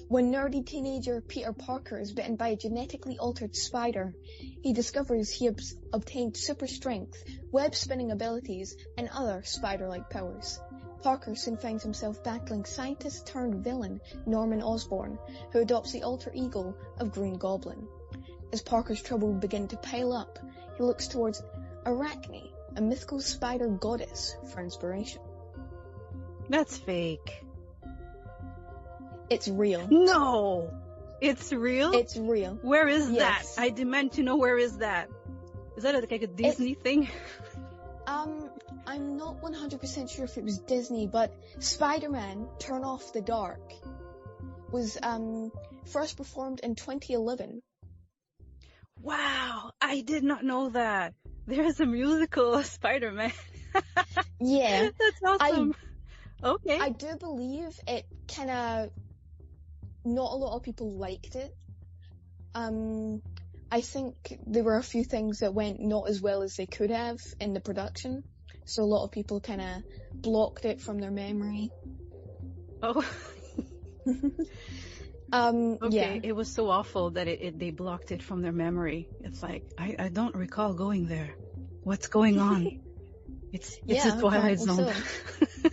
When nerdy teenager Peter Parker is bitten by a genetically altered spider, he discovers he obtained super strength, web-spinning abilities, and other spider-like powers. Parker soon finds himself battling scientist-turned-villain Norman Osborn, who adopts the alter ego of Green Goblin. As Parker's troubles begin to pile up, he looks towards Arachne, a mythical spider goddess, for inspiration. That's fake. It's real. No! It's real? It's real. Where is Yes. that? I demand to know, where is that? Is that like a Disney thing? I'm not 100% sure if it was Disney, but Spider-Man Turn Off the Dark was first performed in 2011. Wow, I did not know that. There's a musical of Spider-Man. Yeah. That's awesome. Okay. I do believe it kinda... Not a lot of people liked it. I think there were a few things that went not as well as they could have in the production. So a lot of people kinda blocked it from their memory. Oh. Okay, Yeah. it was so awful that they blocked it from their memory. It's like, I don't recall going there. What's going on? It's Yeah, a Twilight apparently Zone. so.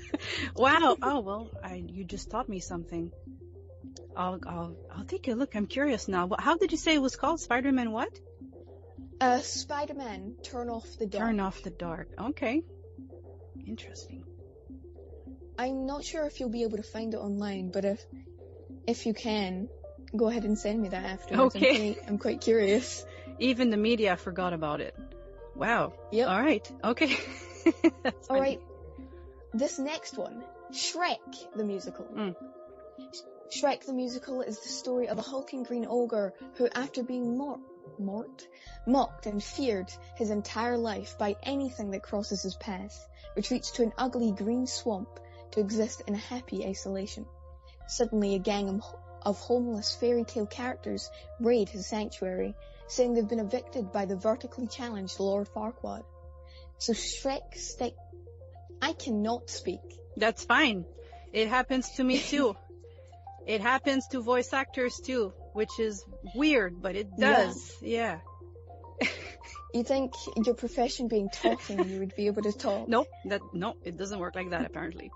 Wow. Oh, well, you just taught me something. I'll take a look. I'm curious now. How did you say it was called? Spider-Man what? Spider-Man Turn Off the Dark. Turn Off the Dark. Okay. Interesting. I'm not sure if you'll be able to find it online, but if you can, go ahead and send me that afterwards. Okay. I'm quite curious. Even the media forgot about it. Wow. Yep. All right. Okay. That's All funny. right. This next one, Shrek the musical. Shrek the musical is the story of a hulking green ogre who, after being mocked and feared his entire life by anything that crosses his path, retreats to an ugly green swamp to exist in happy isolation. Suddenly a gang of homeless fairy tale characters raid his sanctuary, saying they've been evicted by the vertically challenged Lord Farquaad. So I cannot speak. That's fine. It happens to me too. It happens to voice actors too, which is weird, but it does. Yeah. You think your profession being talking, you would be able to talk? Nope. It doesn't work like that apparently.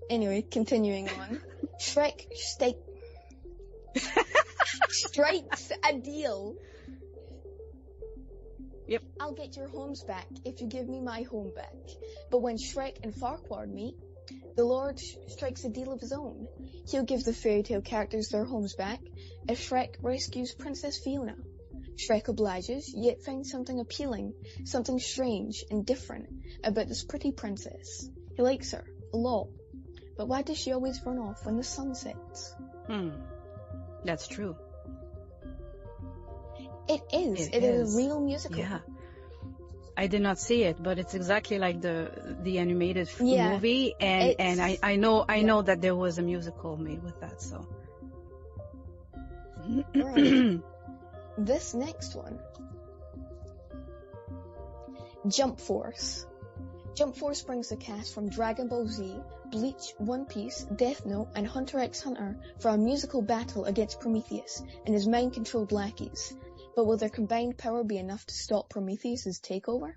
Anyway, continuing on. Shrek strikes a deal. Yep. I'll get your homes back if you give me my home back. But when Shrek and Farquaad meet, the Lord strikes a deal of his own. He'll give the fairy tale characters their homes back if Shrek rescues Princess Fiona. Shrek obliges, yet finds something appealing, something strange and different about this pretty princess. He likes her a lot, but why does she always run off when the sun sets? That's true. It is. It is a real musical. Yeah. I did not see it, but it's exactly like the animated movie, and I know that there was a musical made with that. So. Right. This next one, Jump Force. Jump Force brings the cast from Dragon Ball Z, Bleach, One Piece, Death Note, and Hunter x Hunter for a musical battle against Prometheus and his mind-controlled lackeys. But will their combined power be enough to stop Prometheus' takeover?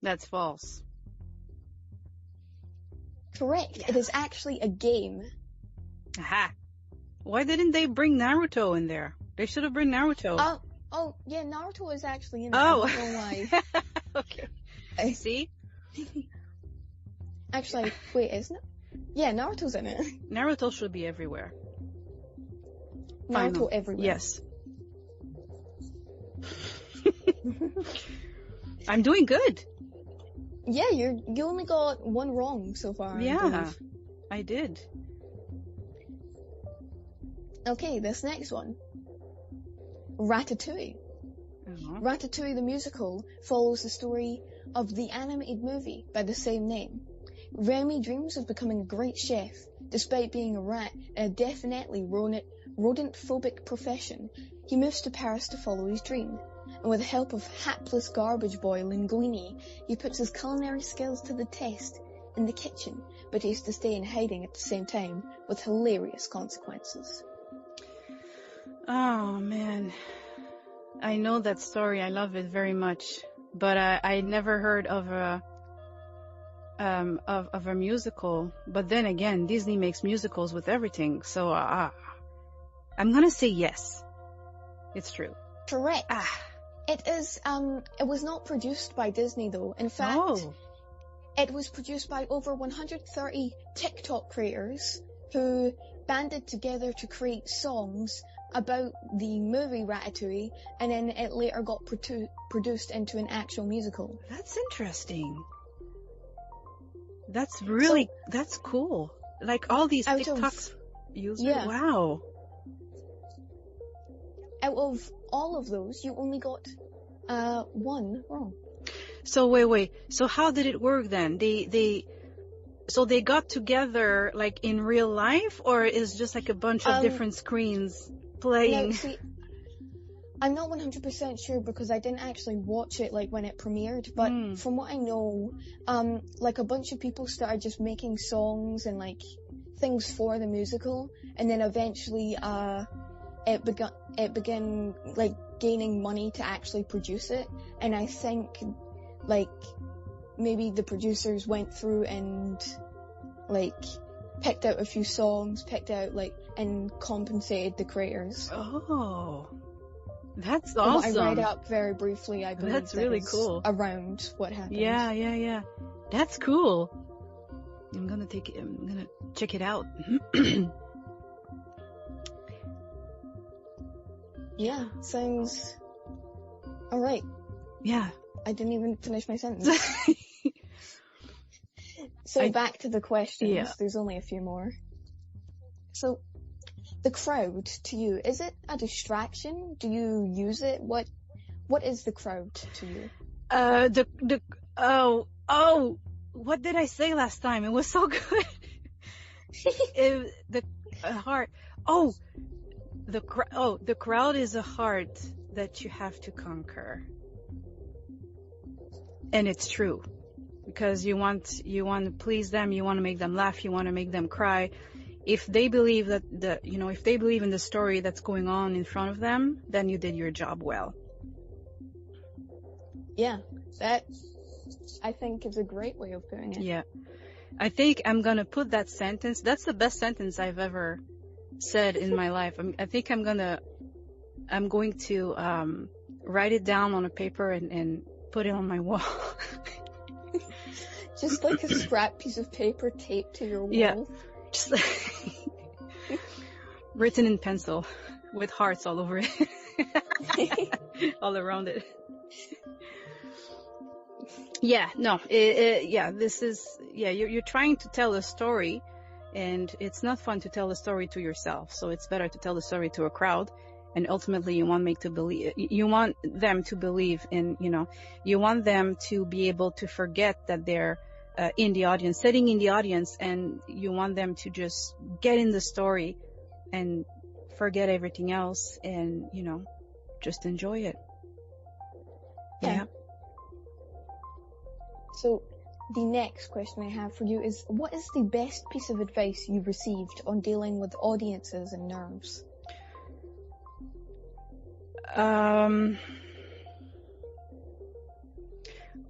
That's false. Correct. Yeah. It is actually a game. Aha. Why didn't they bring Naruto in there? They should have bring Naruto. Oh, yeah, Naruto is actually in there. Oh. I don't know why. Okay. See? Actually, wait, isn't it? Yeah, Naruto's in it. Naruto should be everywhere. Naruto everywhere. Yes. I'm doing good. Yeah, you only got one wrong so far. Yeah, I did. Okay, this next one. Ratatouille. Ratatouille the musical follows the story of the animated movie by the same name. Remy dreams of becoming a great chef, despite being a rat in a definitely rodent-phobic profession. He moves to Paris to follow his dream, and with the help of hapless garbage boy Linguini, he puts his culinary skills to the test. in the kitchen, but he has to stay in hiding at the same time, with hilarious consequences. Oh, man. I know that story. I love it very much. But I never heard of a musical. But then again, Disney makes musicals with everything. So I'm gonna say yes. It's true. Correct. It is. It was not produced by Disney though. In fact, it was produced by over 130 TikTok creators who banded together to create songs about the movie Ratatouille, and then it later got produced into an actual musical. That's interesting. That's cool. Like all these TikTok users. Yeah. Wow. Out of all of those, you only got one wrong. So wait. So how did it work then? So they got together like in real life, or is just like a bunch of different screens playing? No, see, I'm not 100% sure because I didn't actually watch it like when it premiered, but from what I know, like a bunch of people started just making songs and like things for the musical, and then eventually it began like gaining money to actually produce it, and I think like maybe the producers went through and like picked out a few songs, and compensated the creators. Oh, that's awesome. I read up very briefly, I believe that's really cool. Around what happened. Yeah. That's cool. I'm gonna check it out. Yeah, sounds alright. Yeah. I didn't even finish my sentence. So back to the questions. Yeah. There's only a few more. So, the crowd to you, is it a distraction? Do you use it? What is the crowd to you? What did I say last time? It was so good. The crowd is a heart that you have to conquer. And it's true, because you want to please them, you want to make them laugh, you want to make them cry. If they believe if they believe in the story that's going on in front of them, then you did your job well. Yeah, that I think is a great way of putting it. Yeah. I think I'm going to put that sentence. That's the best sentence I've ever said in my life. I think I'm going to write it down on a paper and put it on my wall. Just like a scrap piece of paper taped to your wall. Yeah. Just written in pencil with hearts all over it. All around it. Yeah, no, this is, you're trying to tell a story, and it's not fun to tell a story to yourself, so it's better to tell the story to a crowd, and ultimately you want them to believe in, you want them to be able to forget that they're in the audience, sitting in the audience, and you want them to just get in the story and forget everything else and, just enjoy it. Yeah. So, the next question I have for you is, what is the best piece of advice you've received on dealing with audiences and nerves?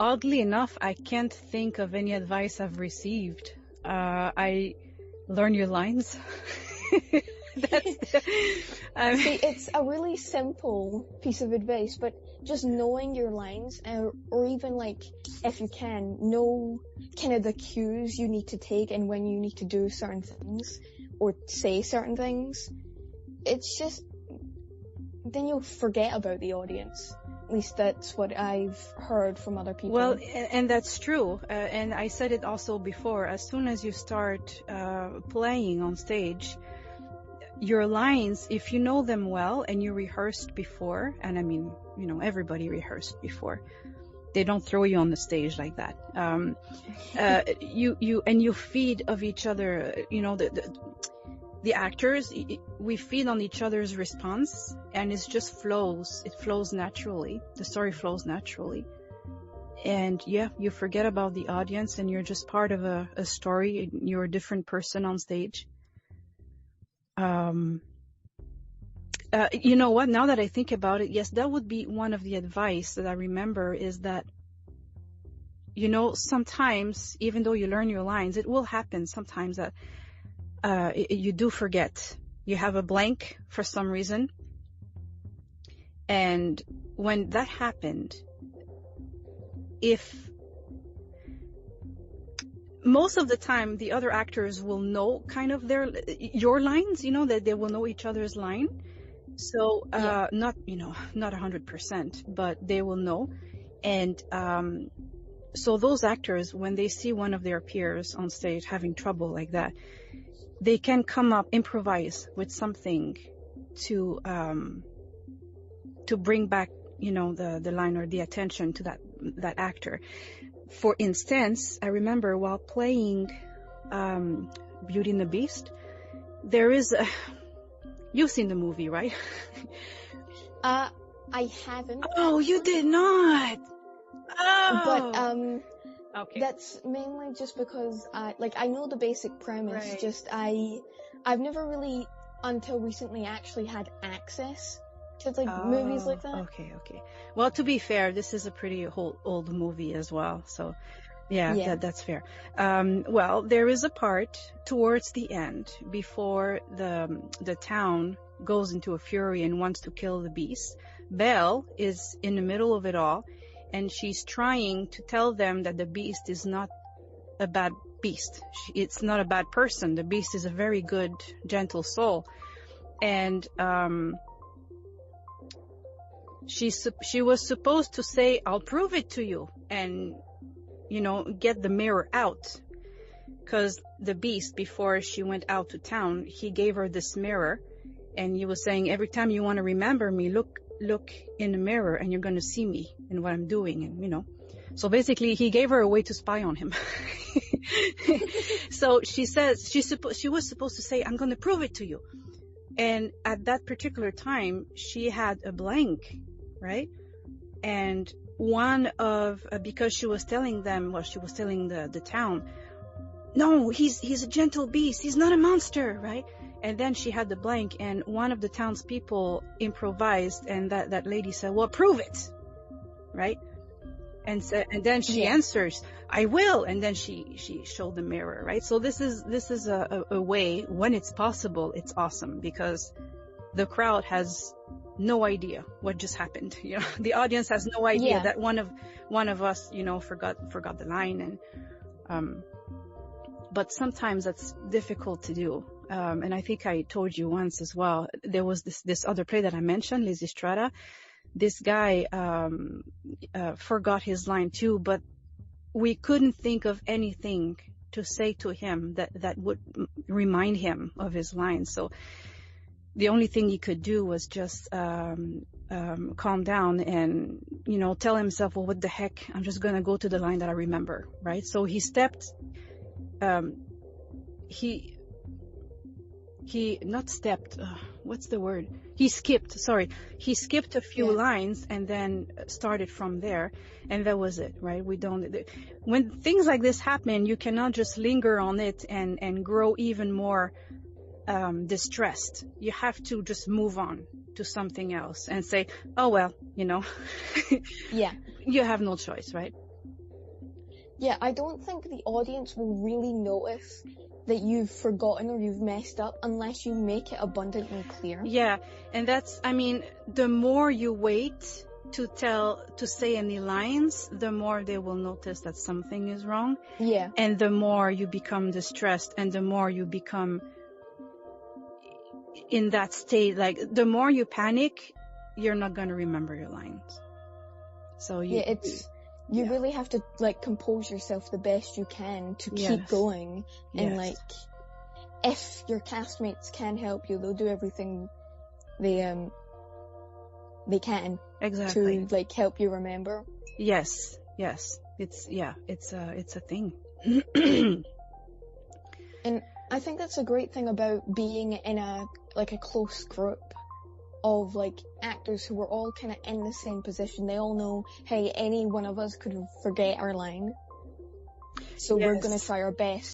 Oddly enough, I can't think of any advice I've received. I learn your lines. See, it's a really simple piece of advice, but just knowing your lines, or even like, if you can, know kind of the cues you need to take and when you need to do certain things or say certain things, it's just, then you'll forget about the audience. At least that's what I've heard from other people. Well, and that's true. And I said it also before, as soon as you start playing on stage, your lines, if you know them well and you rehearsed before, and I mean, everybody rehearsed before, they don't throw you on the stage like that. You feed of each other, the actors, we feed on each other's response, and it just flows. It flows naturally. The story flows naturally. And yeah, you forget about the audience and you're just part of a story. You're a different person on stage. You know what? Now that I think about it, yes, that would be one of the advice that I remember, is that, you know, sometimes, even though you learn your lines, it will happen sometimes that you do forget. You have a blank for some reason. And when that happened, if most of the time the other actors will know kind of your lines, you know, that they will know each other's line. So not, you know, not 100%, but they will know. And so those actors, when they see one of their peers on stage having trouble like that, they can come up, improvise with something to bring back, you know, the line or the attention to that actor. For instance, I remember while playing Beauty and the Beast, there is you've seen the movie, right? I haven't. Oh, you did not. Oh. But okay. That's mainly just because I know the basic premise. Right. Just I've never really until recently actually had access to movies like that. Okay. Well, to be fair, this is a pretty old movie as well, so yeah. That's fair. Well, there is a part towards the end before the town goes into a fury and wants to kill the beast. Belle is in the middle of it all, and she's trying to tell them that the beast is not a bad beast. It's not a bad person. The beast is a very good, gentle soul. And she was supposed to say, "I'll prove it to you," and, you know, get the mirror out. Because the beast, before she went out to town, he gave her this mirror, and he was saying, every time you want to remember me, look in the mirror and you're going to see me and what I'm doing. And, you know, so basically he gave her a way to spy on him. So she says, she was supposed to say, "I'm going to prove it to you." And at that particular time, she had a blank, right? And because she was telling them, well, she was telling the town, "No, he's a gentle beast. He's not a monster," right? And then she had the blank, and one of the townspeople improvised, and that lady said, "Well, prove it," right? And then she answers, "I will." And then she showed the mirror, right? So this is a way, when it's possible, it's awesome, because the crowd has no idea what just happened. You know, the audience has no idea that one of us, you know, forgot the line. And but sometimes that's difficult to do. And I think I told you once as well, there was this other play that I mentioned, Lysistrata. This guy forgot his line too, but we couldn't think of anything to say to him that would remind him of his line. So the only thing he could do was just calm down and, you know, tell himself, "Well, what the heck, I'm just going to go to the line that I remember," right? So he stepped, he not stepped, what's the word? He skipped a few lines and then started from there, and that was it, right? When things like this happen, you cannot just linger on it and grow even more distressed. You have to just move on to something else and say, "Oh, well, you know." You have no choice, right? Yeah, I don't think the audience will really notice that you've forgotten or you've messed up unless you make it abundantly clear. Yeah, and that's, I mean, the more you wait to say any lines, the more they will notice that something is wrong. Yeah. And the more you become distressed, and the more you become in that state, like the more you panic, you're not going to remember your lines. So you really have to compose yourself the best you can to keep going. And if your castmates can help you, they'll do everything they can to help you remember. Yes. It's a thing. And I think that's a great thing about being in a close group of, like, actors who were all kind of in the same position. They all know, hey, any one of us could forget our line. So we're Yes. going to try our best